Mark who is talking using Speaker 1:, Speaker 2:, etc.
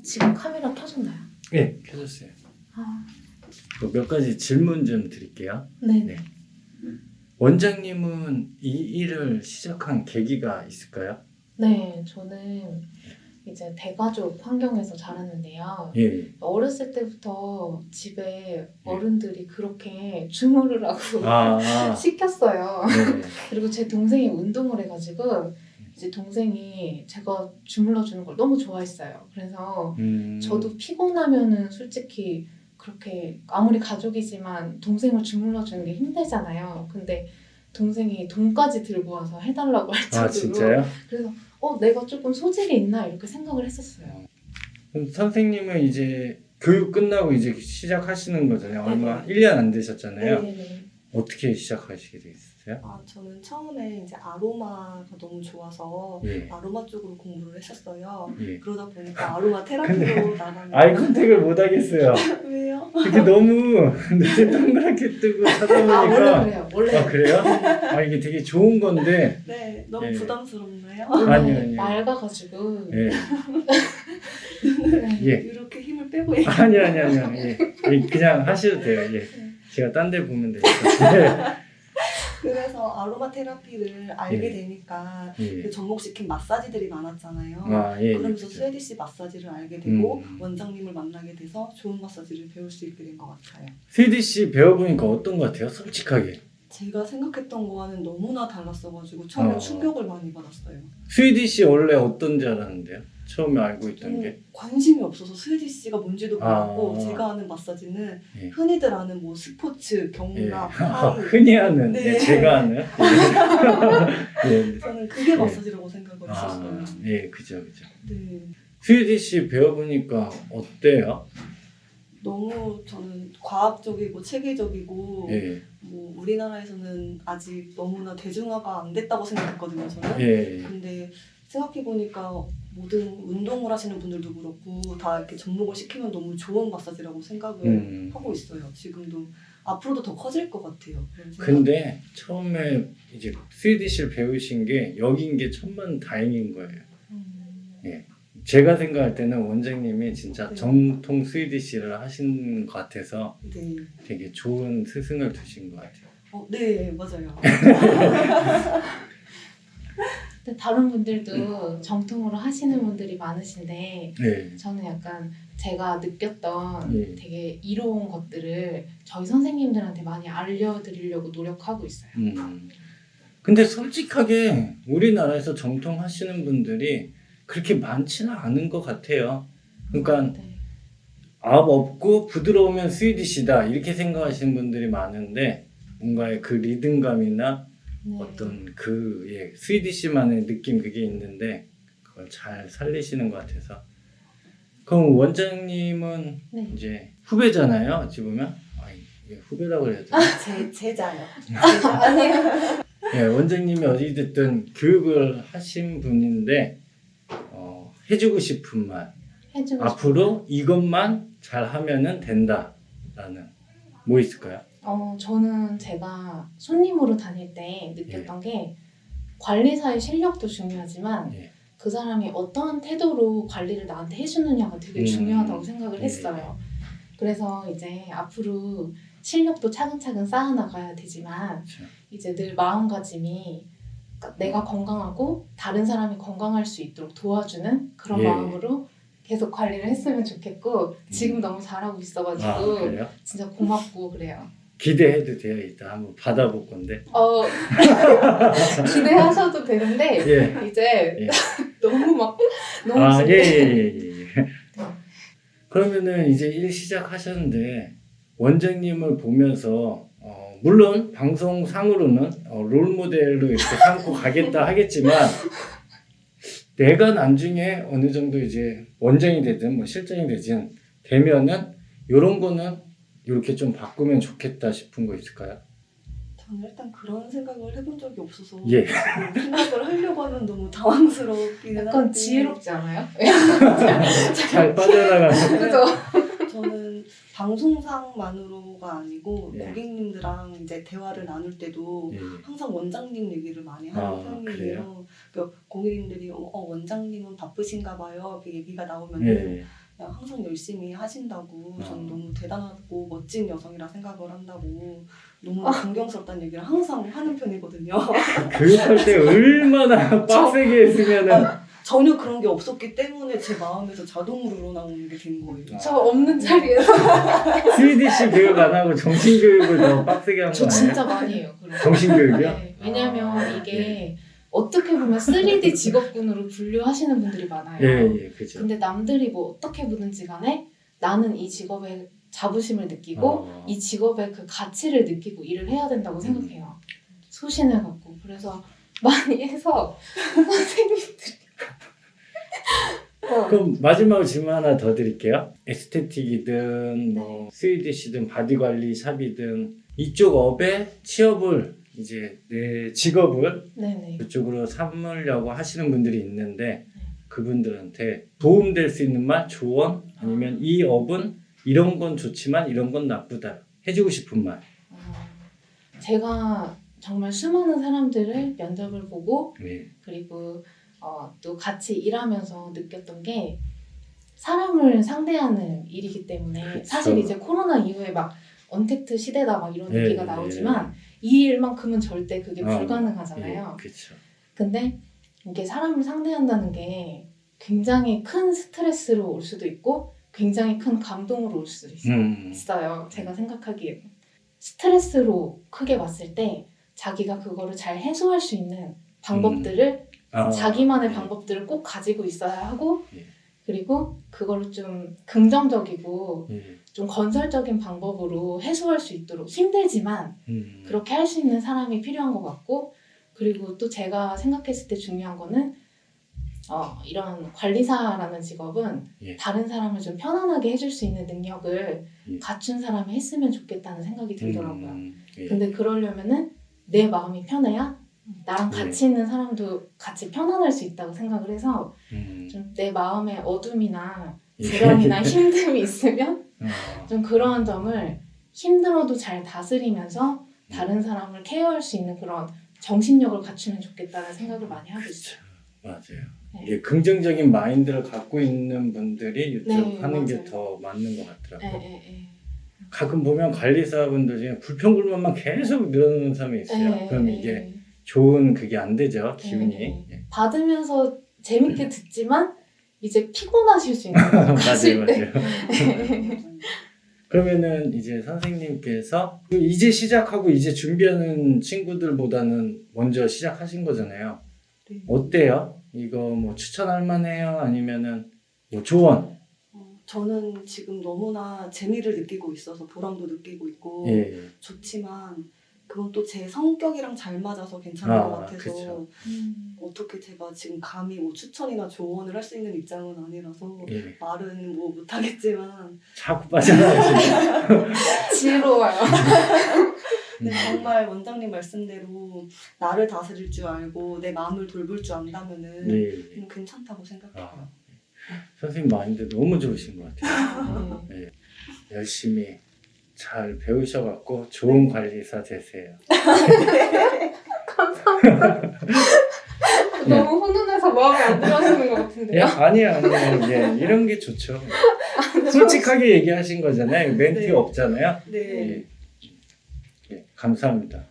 Speaker 1: 지금 카메라 켜졌나요?
Speaker 2: 네, 켜졌어요.
Speaker 1: 아,
Speaker 2: 몇 가지 질문 좀 드릴게요.
Speaker 1: 네.
Speaker 2: 네. 원장님은 이 일을 시작한 계기가 있을까요?
Speaker 1: 네, 저는 이제 대가족 환경에서 자랐는데요.
Speaker 2: 예.
Speaker 1: 어렸을 때부터 집에 어른들이 그렇게 주무르라고
Speaker 2: 아,
Speaker 1: 시켰어요.
Speaker 2: 네.
Speaker 1: 그리고 제 동생이 운동을 해가지고 이제 동생이 제가 주물러 주는 걸 너무 좋아했어요. 그래서 저도 피곤하면은 솔직히 그렇게 아무리 가족이지만 동생을 주물러 주는 게 힘들잖아요. 근데 동생이 돈까지 들고 와서 해달라고 할 정도로.
Speaker 2: 아, 진짜요?
Speaker 1: 그래서 내가 조금 소질이 있나 이렇게 생각을 했었어요.
Speaker 2: 그럼 선생님은 이제 교육 끝나고 이제 시작하시는 거잖아요. 얼마,
Speaker 1: 네네.
Speaker 2: 1년 안 되셨잖아요.
Speaker 1: 네네네.
Speaker 2: 어떻게 시작하시게 됐어요?
Speaker 3: 저는 처음에 이제 아로마가 너무 좋아서
Speaker 2: 예.
Speaker 3: 아로마 쪽으로 공부를 했었어요.
Speaker 2: 예.
Speaker 3: 그러다 보니까 아로마
Speaker 2: 근데
Speaker 3: 테라피로 나가는
Speaker 2: 아이 컨택을 못 하겠어요.
Speaker 3: 왜요?
Speaker 2: 이게 너무 눈에 동그랗게 뜨고
Speaker 1: 원래
Speaker 2: 찾아보니까
Speaker 1: 그래요. 원래
Speaker 2: 아, 그래요? 아, 이게 되게 좋은 건데
Speaker 3: 네, 너무
Speaker 2: 예.
Speaker 3: 부담스럽나요?
Speaker 2: 아니요.
Speaker 1: 맑아가지고.
Speaker 2: 예.
Speaker 1: 네.
Speaker 2: 예.
Speaker 3: 이렇게 힘을 빼고 얘기.
Speaker 2: 아니요. 예. 예, 그냥 하셔도 돼요. 예. 제가 딴 데 보면 되니까.
Speaker 3: 그래서 아로마 테라피를 알게
Speaker 2: 예.
Speaker 3: 되니까
Speaker 2: 예.
Speaker 3: 그 접목시킨 마사지들이 많았잖아요.
Speaker 2: 아, 예.
Speaker 3: 그러면서
Speaker 2: 그죠.
Speaker 3: 스웨디시 마사지를 알게 되고
Speaker 2: 음.
Speaker 3: 원장님을 만나게 돼서 좋은 마사지를 배울 수 있게 된 것 같아요.
Speaker 2: 스위디시 배워보니까 어떤 것 같아요? 솔직하게.
Speaker 3: 제가 생각했던 거와는 너무나 달랐어가지고 처음에
Speaker 2: 어.
Speaker 3: 충격을 많이 받았어요.
Speaker 2: 스위디시 원래 어떤 줄 알았는데요? 처음에 알고 있던 게.
Speaker 3: 저는 관심이 없어서 스웨디시가 뭔지도 몰랐고
Speaker 2: 아.
Speaker 3: 제가 아는 마사지는
Speaker 2: 예.
Speaker 3: 흔히들 아는 뭐 스포츠,
Speaker 2: 예.
Speaker 3: 경락, 하이
Speaker 2: 흔히 하는,
Speaker 3: 네.
Speaker 2: 예, 제가 하는. 예.
Speaker 3: 저는 그게
Speaker 2: 예.
Speaker 3: 마사지라고 생각을 했었어요.
Speaker 2: 아, 예, 그죠.
Speaker 3: 네.
Speaker 2: 스위디시 배워보니까 어때요?
Speaker 3: 너무 저는 과학적이고 체계적이고
Speaker 2: 예,
Speaker 3: 뭐 우리나라에서는 아직 너무나 대중화가 안 됐다고 생각했거든요. 저는.
Speaker 2: 예,
Speaker 3: 근데 생각해보니까 모든 운동을 하시는 분들도 그렇고 다 이렇게 접목을 시키면 너무 좋은 마사지라고 생각을 하고 있어요. 지금도 앞으로도 더 커질 것 같아요. 그런 생각.
Speaker 2: 근데 처음에 이제 스위디시를 배우신 게 여긴 게 천만 다행인 거예요. 예. 제가 생각할 때는 원장님이 진짜
Speaker 3: 네.
Speaker 2: 정통 스위디시를 하신 것 같아서
Speaker 3: 네.
Speaker 2: 되게 좋은 스승을 두신 것 같아요.
Speaker 3: 네, 맞아요.
Speaker 1: 근데 다른 분들도 정통으로 하시는 분들이 많으신데
Speaker 2: 네.
Speaker 1: 저는 약간 제가 느꼈던
Speaker 2: 예.
Speaker 1: 되게 이로운 것들을 저희 선생님들한테 많이 알려드리려고 노력하고 있어요.
Speaker 2: 근데 솔직하게 우리나라에서 정통 하시는 분들이 그렇게 많지는 않은 것 같아요. 그러니까
Speaker 1: 네.
Speaker 2: 압 없고 부드러우면 스위디시다 이렇게 생각하시는 분들이 많은데 뭔가의 그 리듬감이나
Speaker 1: 네.
Speaker 2: 어떤 그 스위디시만의 느낌 그게 있는데 그걸 잘 살리시는 것 같아서. 그럼 원장님은
Speaker 1: 네.
Speaker 2: 이제 후배잖아요. 어찌 보면 이게 후배라고 해야 되나?
Speaker 3: 제자요.
Speaker 1: 아니요.
Speaker 2: 예, 원장님이 어찌됐든 교육을 하신 분인데 해주고 싶은 말
Speaker 1: 해주고
Speaker 2: 앞으로 이것만 잘 하면은 된다라는 뭐 있을까요?
Speaker 1: 저는 제가 손님으로 다닐 때 느꼈던 게 관리사의 실력도 중요하지만
Speaker 2: 예.
Speaker 1: 그 사람이 어떠한 태도로 관리를 나한테 해주느냐가 되게 중요하다고 생각을 했어요. 그래서 이제 앞으로 실력도 차근차근 쌓아나가야 되지만
Speaker 2: 그렇죠.
Speaker 1: 이제 늘 마음가짐이 그러니까 내가 건강하고 다른 사람이 건강할 수 있도록 도와주는 그런
Speaker 2: 예.
Speaker 1: 마음으로 계속 관리를 했으면 좋겠고 지금 너무 잘하고 있어가지고
Speaker 2: 그래요?
Speaker 1: 진짜 고맙고 그래요.
Speaker 2: 기대해도 돼요. 이따 한번 받아볼 건데.
Speaker 1: 기대하셔도 되는데
Speaker 2: 예.
Speaker 1: 이제
Speaker 2: 예.
Speaker 1: 너무
Speaker 2: 예. 그러면은 이제 일 시작하셨는데 원장님을 보면서 물론 방송상으로는 롤모델로 이렇게 삼고 가겠다 하겠지만 내가 나중에 어느 정도 이제 원장이 되든 뭐 실장이 되면은 이런 거는 이렇게 좀 바꾸면 좋겠다 싶은 거 있을까요?
Speaker 3: 저는 일단 그런 생각을 해본 적이 없어서
Speaker 2: 예.
Speaker 3: 그 생각을 하려고 하면 너무 당황스럽기는
Speaker 1: 약간
Speaker 3: 한데
Speaker 1: 지혜롭지 않아요?
Speaker 2: 잘 빠져나가는.
Speaker 1: 그죠?
Speaker 3: 저는 방송상만으로가 아니고
Speaker 2: 예.
Speaker 3: 고객님들랑 이제 대화를 나눌 때도
Speaker 2: 예.
Speaker 3: 항상 원장님 얘기를 많이 하는
Speaker 2: 그래요?
Speaker 3: 편이에요. 그러니까 고객님들이 원장님은 바쁘신가 봐요. 이렇게 얘기가 나오면은
Speaker 2: 예.
Speaker 3: 그냥 항상 열심히 하신다고 저는 너무 대단하고 멋진 여성이라 생각을 한다고 너무 존경스럽다는 얘기를 항상 하는 편이거든요.
Speaker 2: 교육할 때 얼마나 빡세게 했으면은
Speaker 3: 전혀 그런 게 없었기 때문에 제 마음에서 자동으로 우러나오는 게 된 거예요.
Speaker 1: 저 없는 자리에서
Speaker 2: 스위디시 교육 안 하고 정신교육을 더 빡세게 한 거
Speaker 1: 저
Speaker 2: 아니에요?
Speaker 1: 진짜 많이 해요. 그런 거.
Speaker 2: 정신교육이요?
Speaker 1: 네, 왜냐면 이게
Speaker 2: 예.
Speaker 1: 어떻게 보면 3D 직업군으로 분류하시는 분들이 많아요.
Speaker 2: 예, 그죠.
Speaker 1: 근데 남들이 뭐 어떻게 보든지 간에 나는 이 직업에 자부심을 느끼고 이 직업의 그 가치를 느끼고 일을 해야 된다고 생각해요. 소신을 갖고. 그래서 많이 해서 선생님들이
Speaker 2: 그럼 마지막으로 질문 하나 더 드릴게요. 에스테틱이든 뭐 스위디시든 바디관리 샵이든 이쪽 업에 취업을 이제 내 직업을
Speaker 1: 네네.
Speaker 2: 그쪽으로 삼으려고 하시는 분들이 있는데 그분들한테 도움될 수 있는 말, 조언 아니면 이 업은 이런 건 좋지만 이런 건 나쁘다 해주고 싶은 말.
Speaker 1: 제가 정말 수많은 사람들을 면접을 보고
Speaker 2: 네.
Speaker 1: 그리고 또 같이 일하면서 느꼈던 게 사람을 상대하는 일이기 때문에
Speaker 2: 그쵸.
Speaker 1: 사실 이제 코로나 이후에 막 언택트 시대다 막 이런
Speaker 2: 네,
Speaker 1: 얘기가 나오지만 이 일만큼은 절대 그게 불가능하잖아요.
Speaker 2: 그렇죠.
Speaker 1: 근데 이게 사람을 상대한다는 게 굉장히 큰 스트레스로 올 수도 있고 굉장히 큰 감동으로 올 수도 있어요. 제가 생각하기에 스트레스로 크게 봤을 때 자기가 그거를 잘 해소할 수 있는 방법들을 자기만의 방법들을 꼭 가지고 있어야 하고
Speaker 2: 예.
Speaker 1: 그리고 그거를 좀 긍정적이고
Speaker 2: 예.
Speaker 1: 좀 건설적인 방법으로 해소할 수 있도록 힘들지만 그렇게 할 수 있는 사람이 필요한 것 같고 그리고 또 제가 생각했을 때 중요한 거는 이런 관리사라는 직업은
Speaker 2: 예. 다른
Speaker 1: 다른 사람을 좀 편안하게 해줄 수 있는 능력을
Speaker 2: 예.
Speaker 1: 갖춘 사람이 했으면 좋겠다는 생각이 들더라고요.
Speaker 2: 예.
Speaker 1: 근데 그러려면은 내 마음이 편해야 나랑 같이 있는 사람도 같이 편안할 수 있다고 생각을 해서 좀 내 마음에 어둠이나 불안이나 힘듦이 있으면 좀 그러한 점을 힘들어도 잘 다스리면서 다른 사람을 케어할 수 있는 그런 정신력을 갖추면 좋겠다는 생각을 많이 하고 있어요.
Speaker 2: 맞아요.
Speaker 1: 네.
Speaker 2: 이게 긍정적인 마인드를 갖고 있는 분들이 이쪽
Speaker 1: 네,
Speaker 2: 하는 게
Speaker 1: 맞아요.
Speaker 2: 더 맞는 것 같더라고요.
Speaker 1: 네.
Speaker 2: 가끔 보면 관리사분들 중에 불평불만만 계속 늘어나는 사람이 있어요. 그럼 이게 좋은 그게 안 되죠. 기운이. 예.
Speaker 1: 받으면서 재밌게 듣지만 이제 피곤하실 수 있는 거예요. 갔을 때.
Speaker 2: 맞아요. 그러면은 이제 선생님께서 이제 시작하고 이제 준비하는 친구들보다는 먼저 시작하신 거잖아요.
Speaker 3: 네.
Speaker 2: 어때요? 이거 뭐 추천할 만해요? 아니면은 뭐 조언?
Speaker 3: 저는 지금 너무나 재미를 느끼고 있어서 보람도 느끼고 있고
Speaker 2: 예.
Speaker 3: 좋지만 그건 또 제 성격이랑 잘 맞아서 괜찮은 것 같아서
Speaker 2: 그쵸.
Speaker 3: 어떻게 제가 지금 감히 뭐 추천이나 조언을 할 수 있는 입장은 아니라서
Speaker 2: 예.
Speaker 3: 말은 뭐 못하겠지만
Speaker 2: 자꾸 빠져나가시네.
Speaker 1: 지루해요.
Speaker 3: 근데 정말 원장님 말씀대로 나를 다스릴 줄 알고 내 마음을 돌볼 줄 안다면은
Speaker 2: 네.
Speaker 3: 괜찮다고 생각해요.
Speaker 2: 선생님 마인드 너무 좋으신 것 같아요. 네. 열심히 잘 배우셔갖고 좋은 관리사 되세요.
Speaker 1: 감사합니다. 너무 훈훈해서 마음에 안 들어하시는 것 같은데요?
Speaker 2: 아니에요. 예, 이런 게 좋죠. 솔직하게 얘기하신 거잖아요. 멘트
Speaker 3: 네.
Speaker 2: 없잖아요.
Speaker 3: 네.
Speaker 2: 예. 예, 감사합니다.